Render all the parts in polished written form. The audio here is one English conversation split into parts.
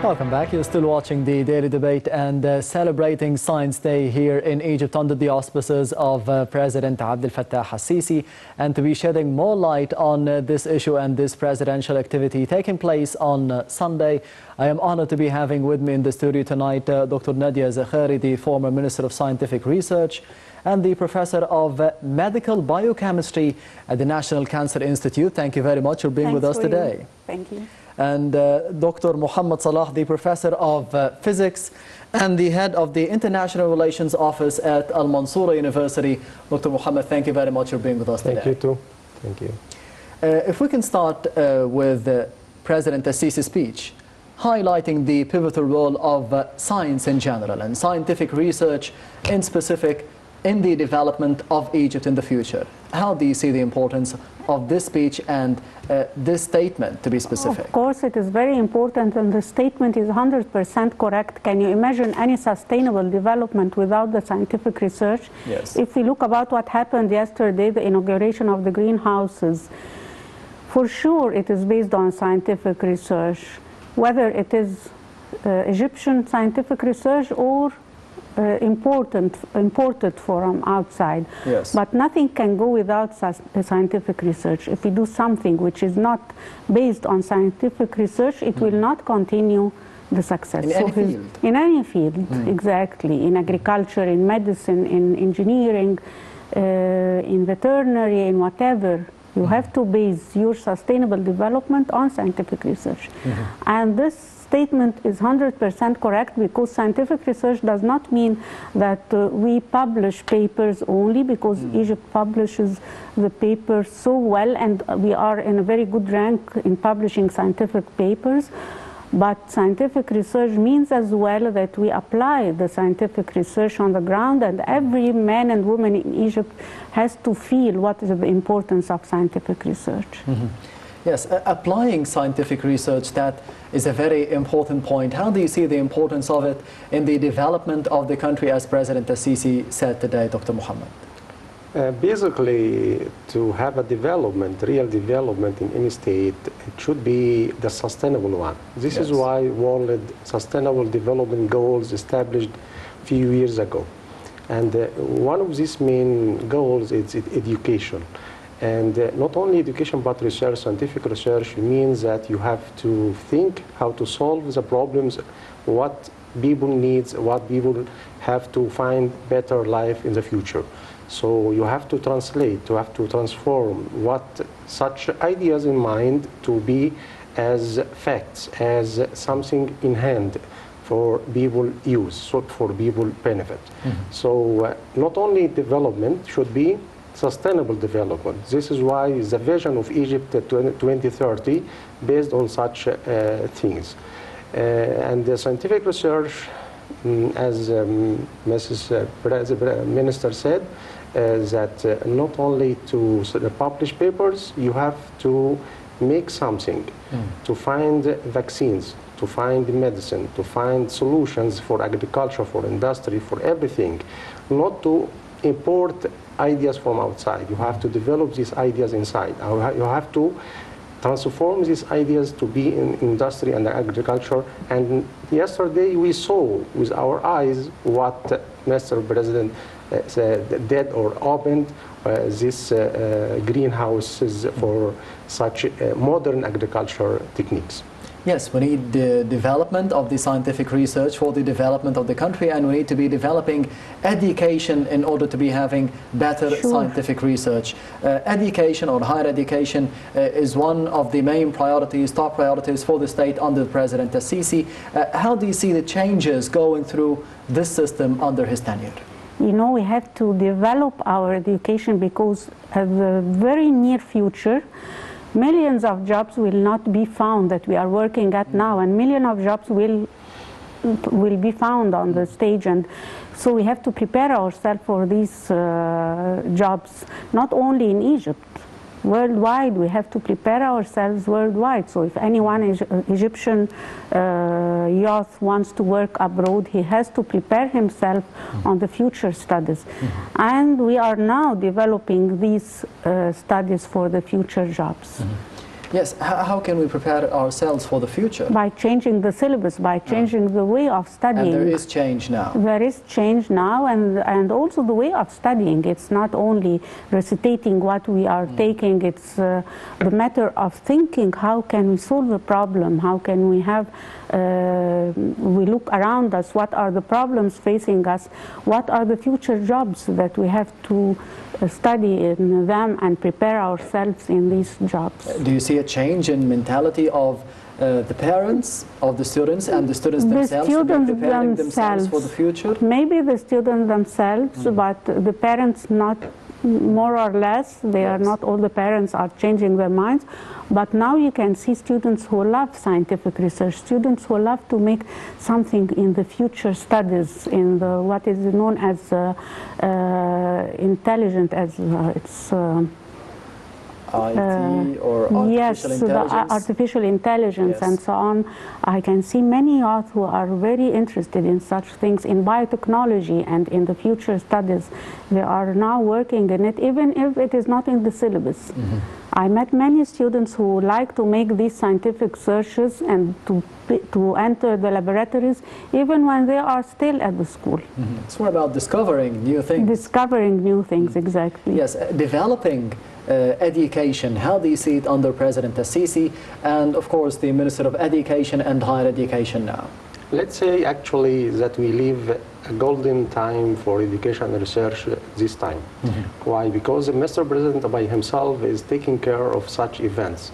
Welcome back. You're still watching the Daily Debate and celebrating Science Day here in Egypt under the auspices of President Abdel Fattah al-Sisi. And to be shedding more light on this issue and this presidential activity taking place on Sunday, I am honored to be having with me in the studio tonight Dr. Nadia Zakhary, the former Minister of Scientific Research and the Professor of Medical Biochemistry at the National Cancer Institute. Thank you very much for being with us today. Thank you. And Dr. Muhammad Salah, the Professor of Physics and the Head of the International Relations Office at Al Mansoura University. Dr. Muhammad, thank you very much for being with us today. Thank you too. Thank you. If we can start with President al-Sisi's speech, highlighting the pivotal role of science in general and scientific research in specific in the development of Egypt in the future. How do you see the importance of this speech and this statement, to be specific? Of course, it is very important, and the statement is 100% correct. Can you imagine any sustainable development without the scientific research? Yes. If we look about what happened yesterday, the inauguration of the greenhouses, for sure it is based on scientific research, whether it is Egyptian scientific research or imported from outside. Yes. But nothing can go without scientific research. If we do something which is not based on scientific research, it will not continue the success. In any field? In any field, exactly. In agriculture, in medicine, in engineering, in veterinary, in whatever. You have to base your sustainable development on scientific research. And this statement is 100% correct, because scientific research does not mean that we publish papers only, because Egypt publishes the papers so well, and we are in a very good rank in publishing scientific papers. But scientific research means as well that we apply the scientific research on the ground, and every man and woman in Egypt has to feel what is the importance of scientific research. Yes, applying scientific research, that is a very important point. How do you see the importance of it in the development of the country, as President al-Sisi said today, Dr. Muhammad? Basically, to have a development, real development in any state, it should be the sustainable one. This is why World Sustainable Development Goals established a few years ago. And one of these main goals is education. And not only education, but research, scientific research means that you have to think how to solve the problems, what people need, what people have to find better life in the future. So you have to translate, you have to transform what such ideas in mind to be as facts, as something in hand for people use, so for people benefit. So not only development should be sustainable development. This is why the vision of Egypt 2030 based on such things. And the scientific research, as Mrs. Minister said, that not only to publish papers, you have to make something, to find vaccines, to find medicine, to find solutions for agriculture, for industry, for everything, not to import ideas from outside. You have to develop these ideas inside. You have to transform these ideas to be in industry and agriculture. And yesterday we saw with our eyes what Mr. President did or opened these greenhouses for such modern agriculture techniques. Yes, we need the development of the scientific research for the development of the country, and we need to be developing education in order to be having better scientific research. Education or higher education is one of the main priorities, top priorities for the state under President al-Sisi. How do you see the changes going through this system under his tenure? You know, we have to develop our education, because in the very near future, millions of jobs will not be found that we are working at now, and millions of jobs will be found on the stage. And so we have to prepare ourselves for these jobs, not only in Egypt. Worldwide, we have to prepare ourselves worldwide. So if anyone Egyptian youth wants to work abroad, he has to prepare himself on the future studies. And we are now developing these studies for the future jobs. Yes, how can we prepare ourselves for the future? By changing the syllabus, by changing the way of studying. And there is change now. There is change now, and also the way of studying. It's not only recitating what we are taking, it's the matter of thinking, how can we solve a problem, how can we have, we look around us, what are the problems facing us, what are the future jobs that we have to study in them and prepare ourselves in these jobs. Do you see a change in mentality of the parents of the students and the students themselves, preparing themselves for the future? Maybe the students themselves, but the parents not more or less. They are not all the parents are changing their minds. But now you can see students who love scientific research, students who love to make something in the future studies, in the, what is known as intelligent, as it's IT or artificial intelligence? The artificial intelligence and so on. I can see many youth who are very interested in such things, in biotechnology and in the future studies. They are now working in it, even if it is not in the syllabus. I met many students who like to make these scientific searches and to enter the laboratories even when they are still at the school. It's more about discovering new things. Discovering new things, exactly. Yes, developing education. How do you see it under President Al-Sisi and, of course, the Minister of Education and Higher Education now? Let's say actually that we live a golden time for education and research this time. Why? Because Mr. President by himself is taking care of such events.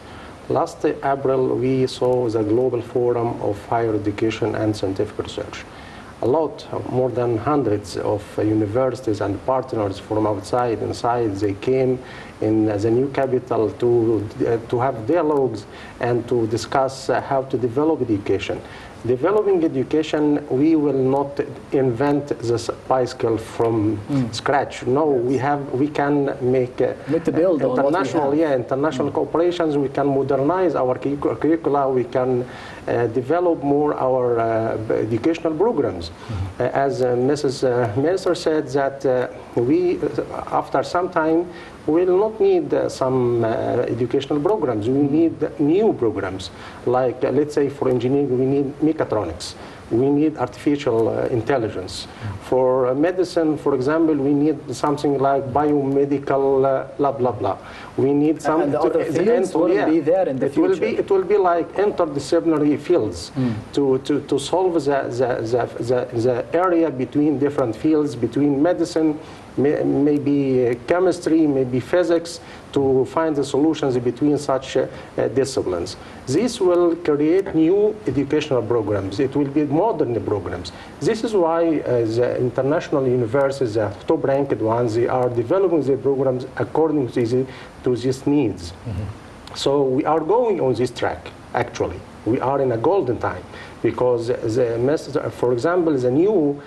Last April, we saw the Global Forum of Higher Education and Scientific Research. A lot, more than hundreds of universities and partners from outside, inside, they came in the new capital to have dialogues and to discuss how to develop education. Developing education, we will not invent the bicycle from scratch. No, we can make international, international cooperations. We can modernize our curricula. We can develop more our educational programs. As Mrs. Minister said, that we, after some time, we will not need some educational programs. We need new programs. Like, let's say, for engineering, we need mechatronics. We need artificial intelligence. For medicine, for example, we need something like biomedical blah, blah, blah. We need some... And the other fields will be there in the future. It will be like interdisciplinary fields to solve the area between different fields, between medicine, maybe chemistry, maybe physics, to find the solutions between such disciplines. This will create new educational programs. It will be modern programs. This is why the international universities, the top-ranked ones, they are developing their programs according to these needs. So we are going on this track, actually. We are in a golden time because, for example, the new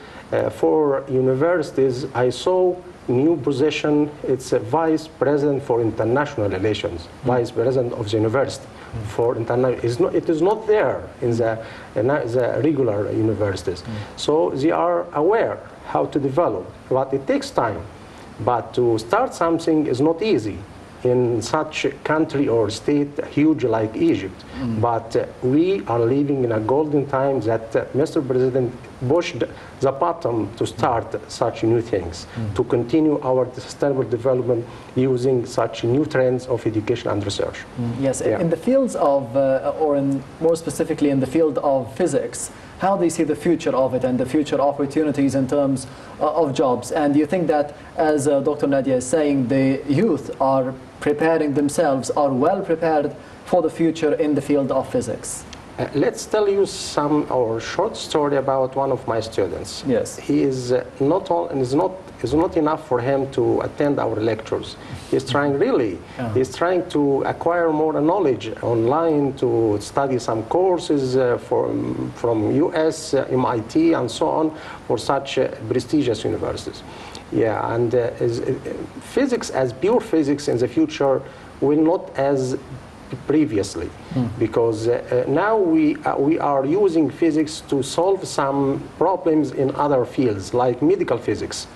for universities, I saw new position. It's a vice president for international relations, vice president of the university for international. It is not there in the regular universities. So they are aware how to develop, but it takes time. But to start something is not easy in such a country or state huge like Egypt. But we are living in a golden time that Mr. President pushed the bottom to start such new things, to continue our sustainable development using such new trends of education and research. Yes, in the fields of, or more specifically in the field of physics, how do you see the future of it and the future opportunities in terms of jobs? And do you think that, as Dr. Nadia is saying, the youth are preparing themselves, are well prepared for the future in the field of physics? Let's tell you some short story about one of my students. Yes. He is it's not enough for him to attend our lectures. He's trying really. He's trying to acquire more knowledge online, to study some courses from US, MIT, and so on, for such prestigious universities. Yeah, and physics as pure physics in the future will not as previously, because now we are using physics to solve some problems in other fields like medical physics,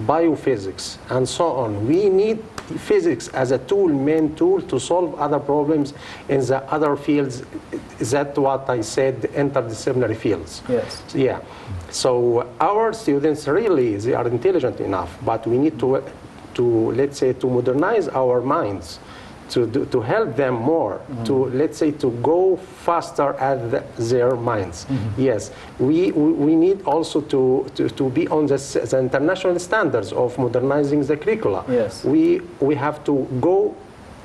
biophysics, and so on. We need physics as a tool, main tool to solve other problems in the other fields. That's what I said, interdisciplinary fields. Yes. Yeah. So our students really, they are intelligent enough, but we need to let's say, to modernize our minds, to help them more, to, let's say, to go faster at their minds. Yes, we need also to be on the international standards of modernizing the curricula. Yes. We have to go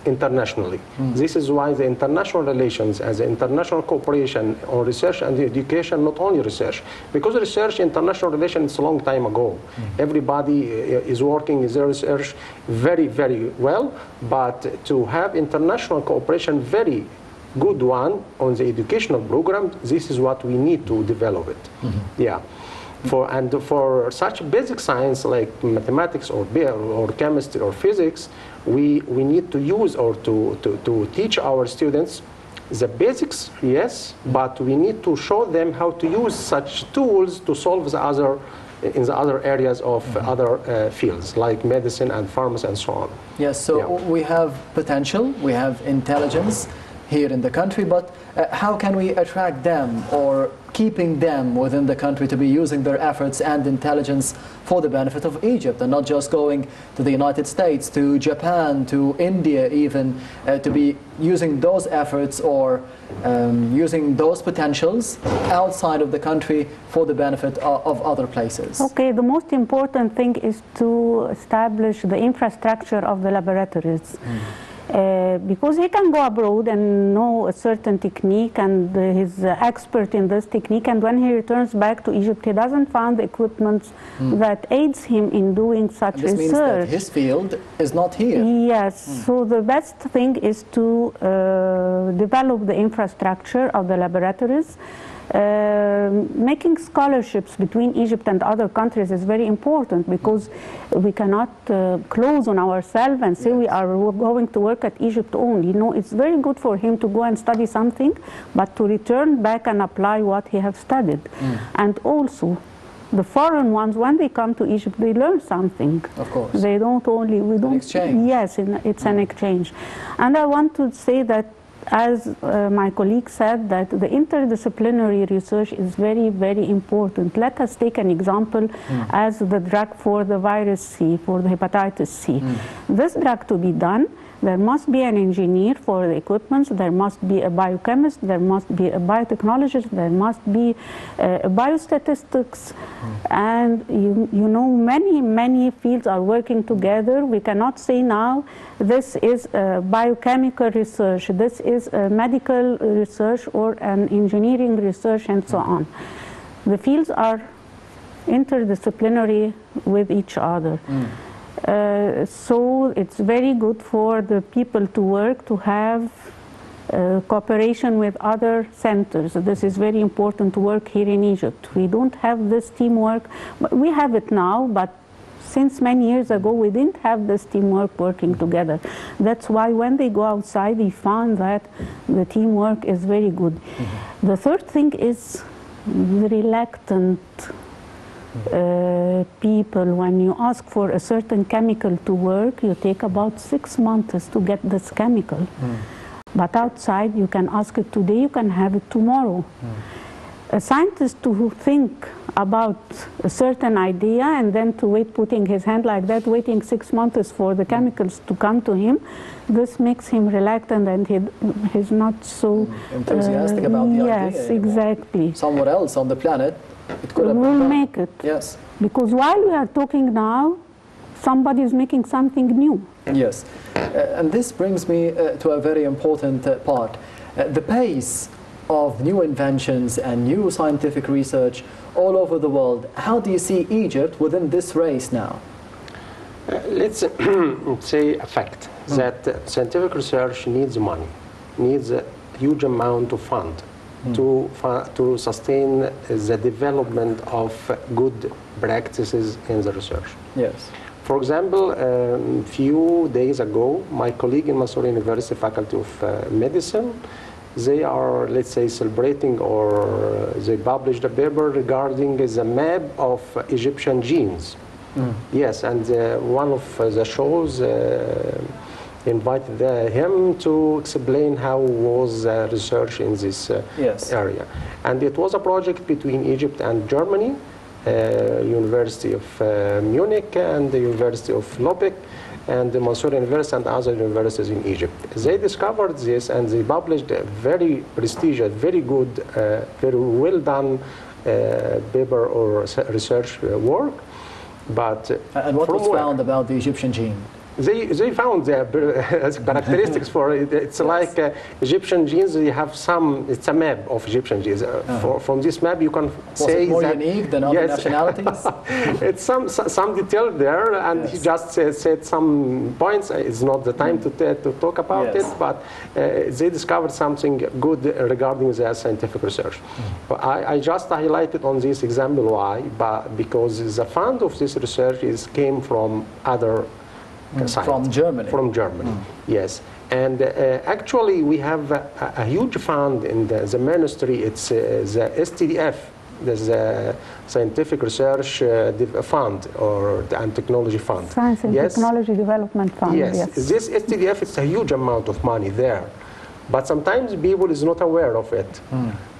internationally. This is why the international relations as international cooperation on research and education, not only research, because research, international relations, it's a long time ago. Everybody is working in their research very, very well, but to have international cooperation, very good one on the educational program, this is what we need to develop it. Yeah. For such basic science like mathematics or chemistry or physics, we need to use or to teach our students the basics, yes, but we need to show them how to use such tools to solve in the other areas of other fields like medicine and pharmacy and so on. Yes, so we have potential, we have intelligence here in the country, but how can we attract them or keeping them within the country to be using their efforts and intelligence for the benefit of Egypt and not just going to the United States, to Japan, to India even, to be using those efforts or using those potentials outside of the country for the benefit of other places? Okay, the most important thing is to establish the infrastructure of the laboratories. Because he can go abroad and know a certain technique and he's expert in this technique, and when he returns back to Egypt he doesn't find the equipment that aids him in doing such research. This means that his field is not here. Yes, so the best thing is to develop the infrastructure of the laboratories. Making scholarships between Egypt and other countries is very important, because we cannot close on ourselves and say we are going to work at Egypt only. You know, it's very good for him to go and study something, but to return back and apply what he has studied. And also, the foreign ones, when they come to Egypt, they learn something. Of course. They don't only, we don't. Exchange. Yes, it's an exchange. And I want to say that, as my colleague said, that the interdisciplinary research is very, very important. Let us take an example as the drug for the virus C, for the hepatitis C. This drug to be done, there must be an engineer for the equipment, there must be a biochemist, there must be a biotechnologist, there must be biostatistics, and you know, many fields are working together. We cannot say now this is biochemical research, this is medical research or an engineering research, and so on. The fields are interdisciplinary with each other. So it's very good for the people to work, to have cooperation with other centers. This is very important to work here in Egypt. We don't have this teamwork. We have it now, but since many years ago we didn't have this teamwork working together. That's why when they go outside they found that the teamwork is very good. The third thing is the reluctant people. When you ask for a certain chemical to work, you take about 6 months to get this chemical. But outside you can ask it today, you can have it tomorrow. A scientist who think about a certain idea and then to wait, putting his hand like that, waiting 6 months for the chemicals to come to him, this makes him reluctant and he's not so enthusiastic about the idea. Yes, exactly. Somewhere else on the planet, it could have we'll been done. make it. Yes. Because while we are talking now, somebody is making something new. Yes. And this brings me to a very important part. The pace of new inventions and new scientific research all over the world. How do you see Egypt within this race now? Let's say a fact that scientific research needs money, needs a huge amount of fund to sustain the development of good practices in the research. Yes. For example, a few days ago, my colleague in Mansour University Faculty of Medicine, they are, let's say, celebrating, or they published a paper regarding the map of Egyptian genes. Yes, and one of the shows invited him to explain how was research in this area. And it was a project between Egypt and Germany, University of Munich and the University of Lubbock and the Mansour University and other universities in Egypt. They discovered this and they published a very prestigious, very good, very well done paper or research work. But and what was found about the Egyptian gene? They found the characteristics for it. It's like Egyptian genes. You have some. It's a map of Egyptian genes. From this map, you can say it more that unique than other nationalities. It's some detail there, and he just said some points. It's not the time to talk about it, but they discovered something good regarding their scientific research. But I just highlighted on this example why, because the fund of this research came from other. From Germany. From Germany, yes. And actually, we have a huge fund in the ministry. It's the STDF, the Scientific Research Fund and Technology Fund. Science and Technology Development Fund. Yes. This STDF, it's a huge amount of money there, but sometimes people is not aware of it.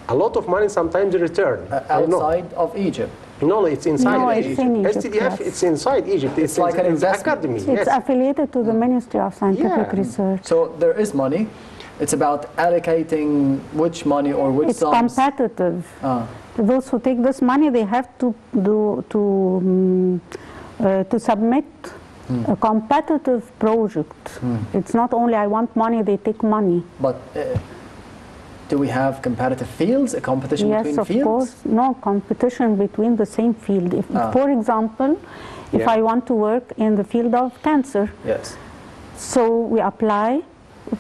A lot of money sometimes return outside of Egypt. No, it's inside Egypt. In Egypt. STDF, it's inside Egypt. It's like an investment. Academy. It's affiliated to the Ministry of Scientific Research. So there is money. It's about allocating which money or which it's sums. Competitive. Those who take this money, they have to submit a competitive project. It's not only I want money, they take money. But do we have competitive fields, a competition between fields? Yes, of course. No, competition between the same field. If, for example, if I want to work in the field of cancer, so we apply,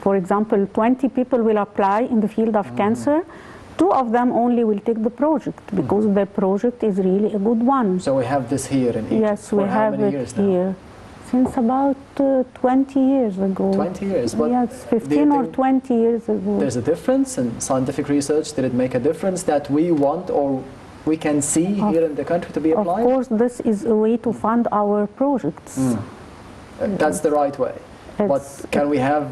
for example, 20 people will apply in the field of cancer. 2 of them only will take the project because the project is really a good one. So we have this here in Egypt. Yes, we have it here. Since about 20 years ago. 20 years? But yes, 15 or 20 years ago. There's a difference in scientific research? Did it make a difference that we want or we can see here in the country to be applied? Of course, this is a way to fund our projects. That's the right way. But can we have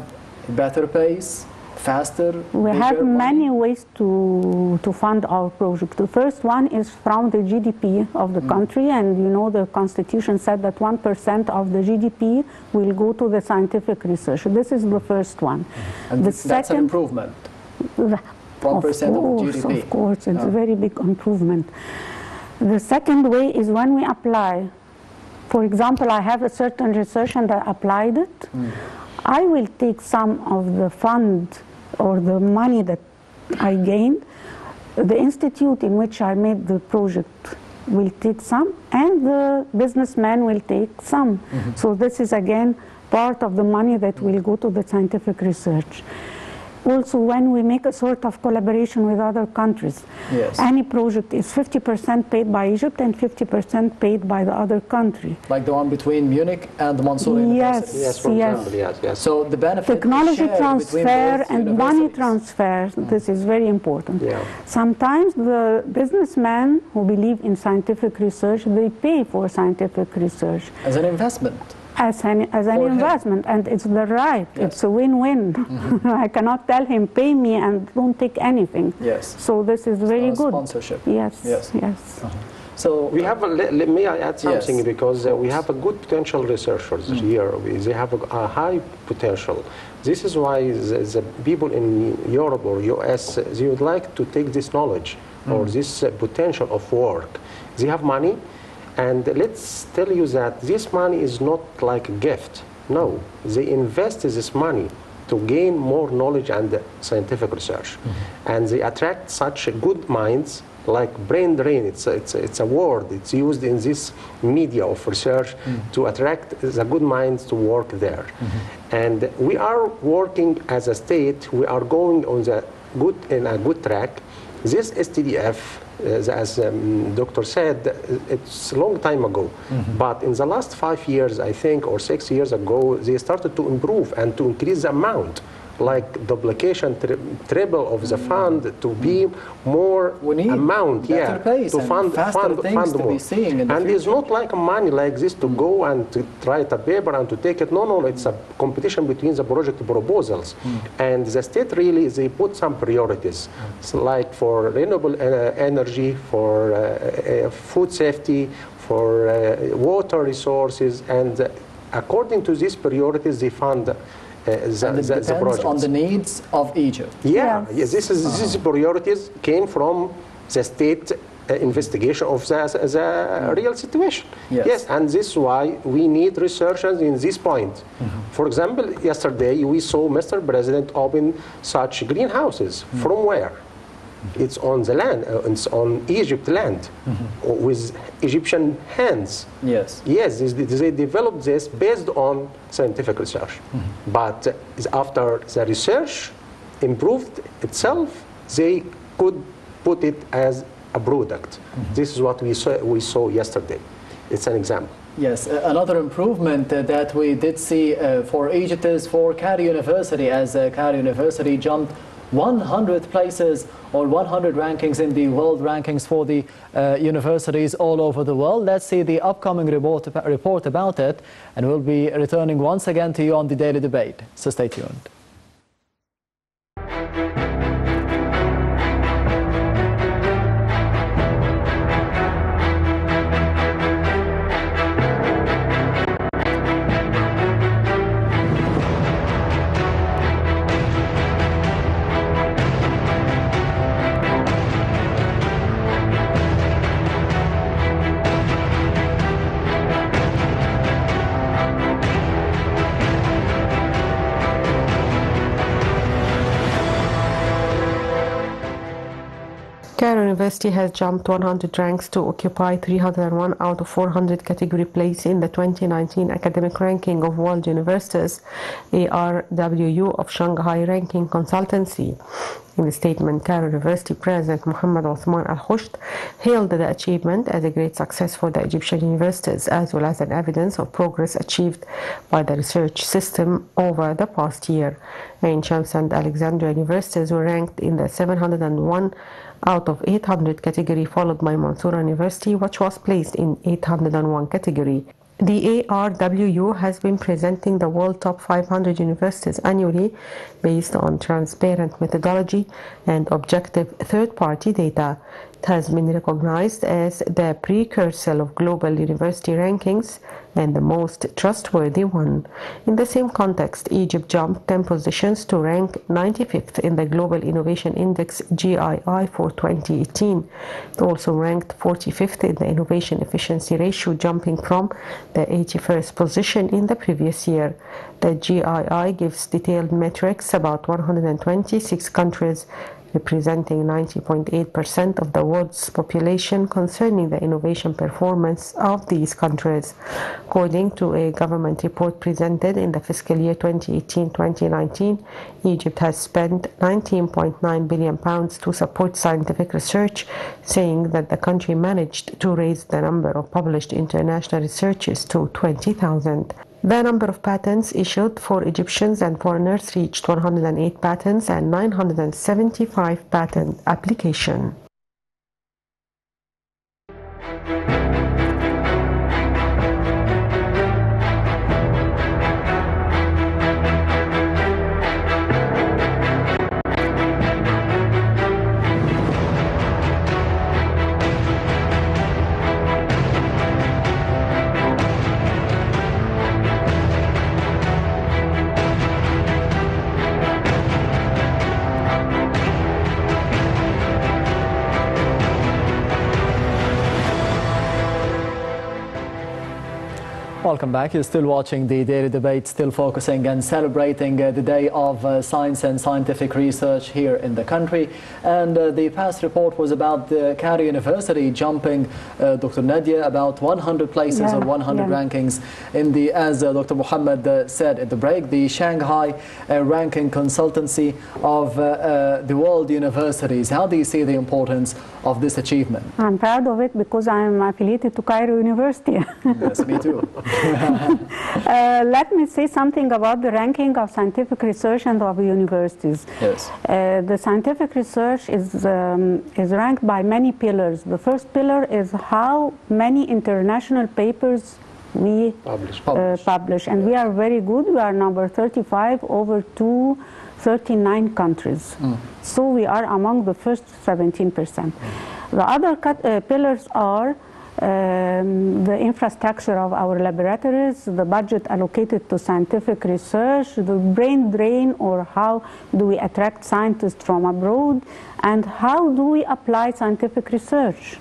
better pace, faster? We have many ways to fund our project. The first one is from the GDP of the country, and you know the Constitution said that 1% of the GDP will go to the scientific research. This is the first one. And that's an improvement. 1% of GDP. Of course, it's a very big improvement. The second way is when we apply. For example, I have a certain research and I applied it. I will take some of the fund or the money that I gained. The institute in which I made the project will take some, and the businessman will take some. So this is again part of the money that will go to the scientific research. Also, when we make a sort of collaboration with other countries, any project is 50% paid by Egypt and 50% paid by the other country. Like the one between Munich and the Mansour University? Yes, for example, yes. So the benefit technology transfer and money transfer, this is very important. Sometimes the businessmen who believe in scientific research, they pay for scientific research. As an investment. As an investment, and it's the right. It's a win-win. I cannot tell him, pay me and don't take anything. So this is very good. Sponsorship. Yes. So we have. May I add something because we have a good potential researchers here. They have a high potential. This is why the people in Europe or US they would like to take this knowledge or this potential of work. They have money. And let's tell you that this money is not like a gift. No, they invest this money to gain more knowledge and scientific research. And they attract such good minds, like brain drain. It's a word. It's used in this media of research to attract the good minds to work there. And we are working as a state. We are going on in a good track. This STDF, as doctor said, it's a long time ago. But in the last 5 years, I think, or 6 years ago, they started to improve and to increase the amount like duplication, triple of the fund to be more amount, to fund more. And it's not like money like this to go and to write a paper and to take it. No, it's a competition between the project proposals. And the state really, they put some priorities, so like for renewable energy, for food safety, for water resources, and according to these priorities, they fund the projects. On the needs of Egypt. Yes, these priorities came from the state investigation of the real situation. Yes, and this is why we need researchers in this point. For example, yesterday we saw Mr. President open such greenhouses. From where? It's on the land, it's on Egypt land, with Egyptian hands. Yes, they developed this based on scientific research. But after the research improved itself, they could put it as a product. This is what we saw yesterday. It's an example. Yes, another improvement that we did see for Egypt is for Cairo University, as Cairo University jumped 100 places or 100 rankings in the world rankings for the universities all over the world. Let's see the upcoming report about it, and we'll be returning once again to you on the Daily Debate. So stay tuned. Cairo University has jumped 100 ranks to occupy 301 out of 400 category place in the 2019 academic ranking of world universities, ARWU of Shanghai Ranking Consultancy. In the statement, Cairo University President Mohammed Othman Al-Khusht hailed the achievement as a great success for the Egyptian universities, as well as an evidence of progress achieved by the research system over the past year. Ain Shams and Alexandria universities were ranked in the 701 out of 800 category, followed by Mansoura University, which was placed in 801 category. The ARWU has been presenting the world top 500 universities annually based on transparent methodology and objective third-party data. It has been recognized as the precursor of global university rankings and the most trustworthy one. In the same context, Egypt jumped 10 positions to rank 95th in the Global Innovation Index GII for 2018. It also ranked 45th in the Innovation Efficiency Ratio, jumping from the 81st position in the previous year. The GII gives detailed metrics about 126 countries, representing 90.8% of the world's population, concerning the innovation performance of these countries. According to a government report presented in the fiscal year 2018-2019, Egypt has spent £19.9 billion to support scientific research, saying that the country managed to raise the number of published international researchers to 20,000. The number of patents issued for Egyptians and foreigners reached 108 patents and 975 patent applications. Welcome back. You're still watching the Daily Debate, still focusing and celebrating the Day of Science and Scientific Research here in the country. And the past report was about the Cairo University jumping, Dr. Nadia, about 100 places or 100 rankings in the, as Dr. Mohammed said at the break, the Shanghai Ranking Consultancy of the world universities. How do you see the importance of this achievement? I'm proud of it because I'm affiliated to Cairo University. Yes, me too. Let me say something about the ranking of scientific research and of universities. Yes. The scientific research is ranked by many pillars. The first pillar is how many international papers we publish. And we are very good. We are number 35 over 239 countries. So we are among the first 17%. The other pillars are the infrastructure of our laboratories, the budget allocated to scientific research, the brain drain, or how do we attract scientists from abroad, and how do we apply scientific research.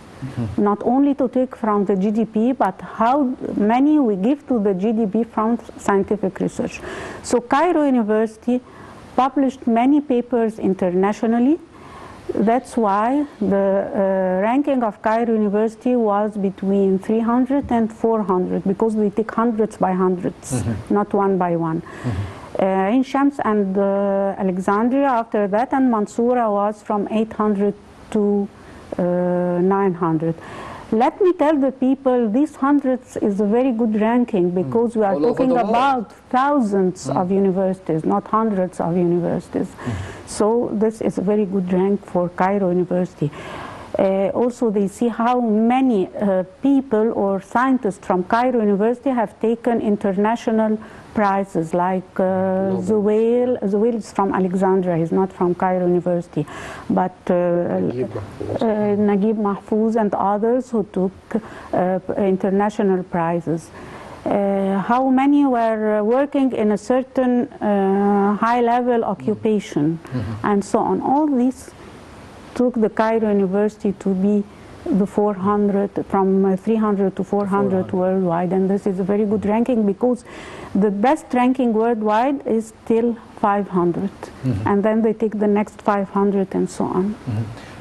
Not only to take from the GDP, but how many we give to the GDP from scientific research. So Cairo University published many papers internationally. That's why the ranking of Cairo University was between 300 and 400, because we take hundreds by hundreds, not one by one. Ain Shams and Alexandria after that, and Mansoura was from 800 to 900. Let me tell the people, these hundreds is a very good ranking, because we are talking about thousands of universities, not hundreds of universities. So this is a very good rank for Cairo University. Also, they see how many people or scientists from Cairo University have taken international prizes, like Zuwail is from Alexandria, he's not from Cairo University, but Naguib Mahfouz and others who took international prizes. How many were working in a certain high-level occupation, and so on. All these took the Cairo University to be the 400, from 300 to 400 worldwide, and this is a very good ranking, because the best ranking worldwide is still 500, and then they take the next 500 and so on.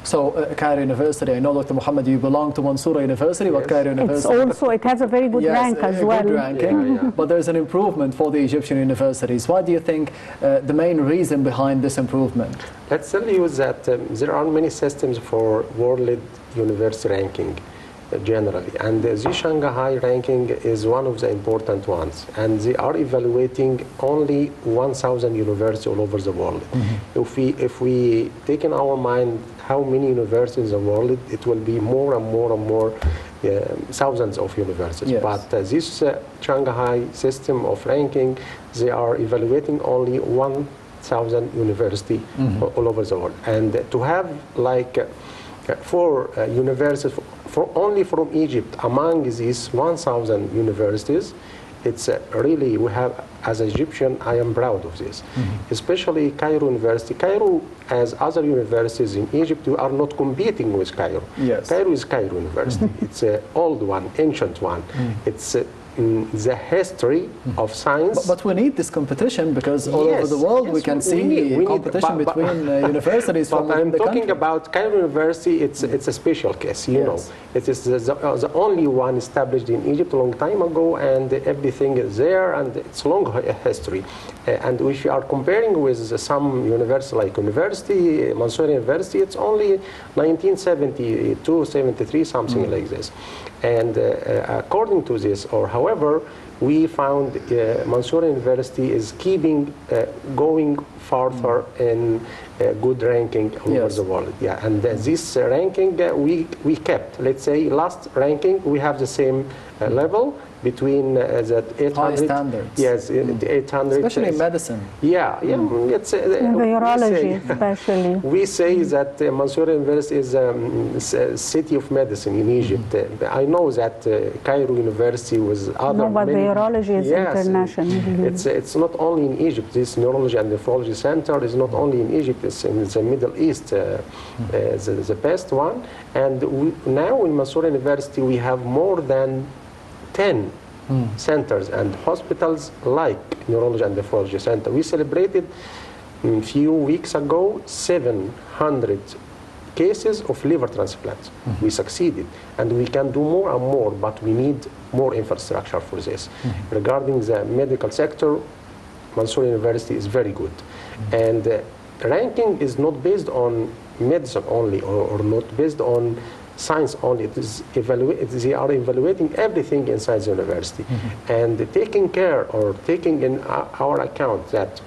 So Cairo University, I know Dr. Muhammad, you belong to Mansoura University, but Cairo University... it has a very good rank as well. Good ranking, but there's an improvement for the Egyptian universities. What do you think the main reason behind this improvement? Let's tell you that there are many systems for world university ranking generally, and the Shanghai ranking is one of the important ones, and they are evaluating only 1,000 universities all over the world. If we take in our mind how many universities in the world, it will be more and more and more thousands of universities. Yes. But this Shanghai system of ranking, they are evaluating only 1,000 universities all over the world, and to have like 4 universities only from Egypt among these 1,000 universities, it's really, we have, as an Egyptian, I am proud of this. Especially Cairo University. Cairo, as other universities in Egypt, we are not competing with Cairo. Yes. Cairo is Cairo University. It's an old one, ancient one. It's the history of science. But we need this competition, because all over the world we can see competition between universities from within the country. I'm talking about Cairo University, it's a special case, you know. It is the only one established in Egypt a long time ago, and everything is there, and it's a long history. And if you are comparing with some universities like Mansoura University, it's only 1972, 73, something like this. And according to this, or however, we found Mansoura University is keeping going farther in good ranking all over the world. Yeah, and this ranking we kept. Let's say last ranking we have the same level between the 800. High standards. Yes, 800. Especially in medicine. Yeah, yeah. It's, in the urology, especially. We say that Mansoura University is a city of medicine in Egypt. I know that Cairo University was other. No, but the urology is international. It's not only in Egypt. This neurology and nephrology center is not only in Egypt. It's in the Middle East, the best one. And now in Mansoura University we have more than 10 centers and hospitals like neurology and nephrology center. We celebrated a few weeks ago 700 cases of liver transplants. We succeeded, and we can do more and more, but we need more infrastructure for this. Regarding the medical sector, Mansoura University is very good. And ranking is not based on medicine only, or not based on science only. It is they are evaluating everything inside the university, and taking care or taking in our account that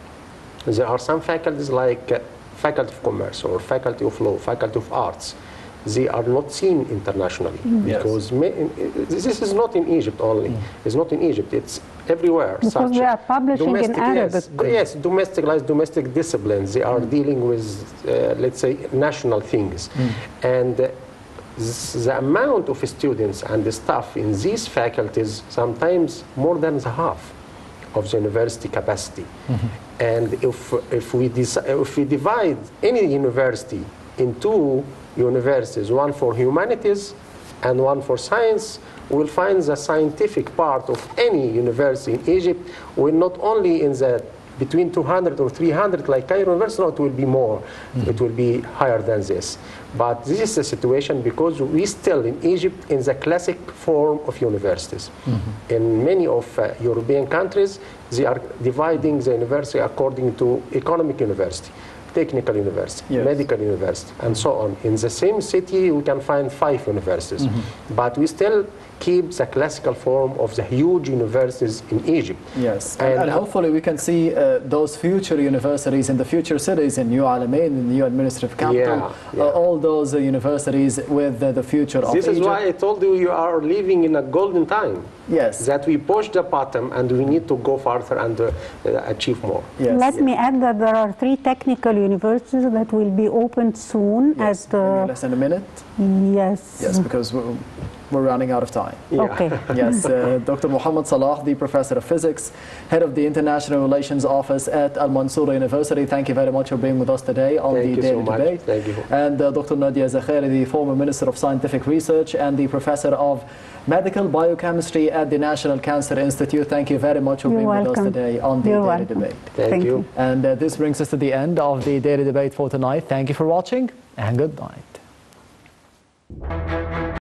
there are some faculties like Faculty of Commerce or Faculty of Law, Faculty of Arts. They are not seen internationally because this is not in Egypt only. It's not in Egypt. It's everywhere. Because they are publishing in Arabic. Yes, domestic disciplines. They are dealing with, let's say, national things. And the amount of students and the staff in these faculties, sometimes more than the half of the university capacity. And if we divide any university in two universities, one for humanities and one for science, we'll find the scientific part of any university in Egypt will not only in the between 200 or 300 like Cairo University, no, it will be more. It will be higher than this. But this is the situation because we still in Egypt in the classic form of universities. In many of European countries, they are dividing the university according to economic university, technical university, medical university, and so on. In the same city, we can find 5 universities. But we still keep the classical form of the huge universities in Egypt. Yes, and hopefully we can see those future universities in the future cities in New Alamein, in the new administrative capital, all those universities with the future of Egypt. This is why I told you you are living in a golden time. Yes. That we push the bottom and we need to go farther and achieve more. Yes. Let me add that there are 3 technical universities that will be opened soon. Yes. In less than a minute? Yes. Yes, because we're running out of time. Okay. Yes, Dr. Muhammad Salah, the Professor of Physics, Head of the International Relations Office at Al Mansoura University. Thank you very much for being with us today on the Daily Debate. Thank you. And Dr. Nadia Zakhary, the former Minister of Scientific Research and the Professor of Medical Biochemistry at the National Cancer Institute. Thank you very much for being with us today on the Daily Debate. Thank you. And this brings us to the end of the Daily Debate for tonight. Thank you for watching and good night.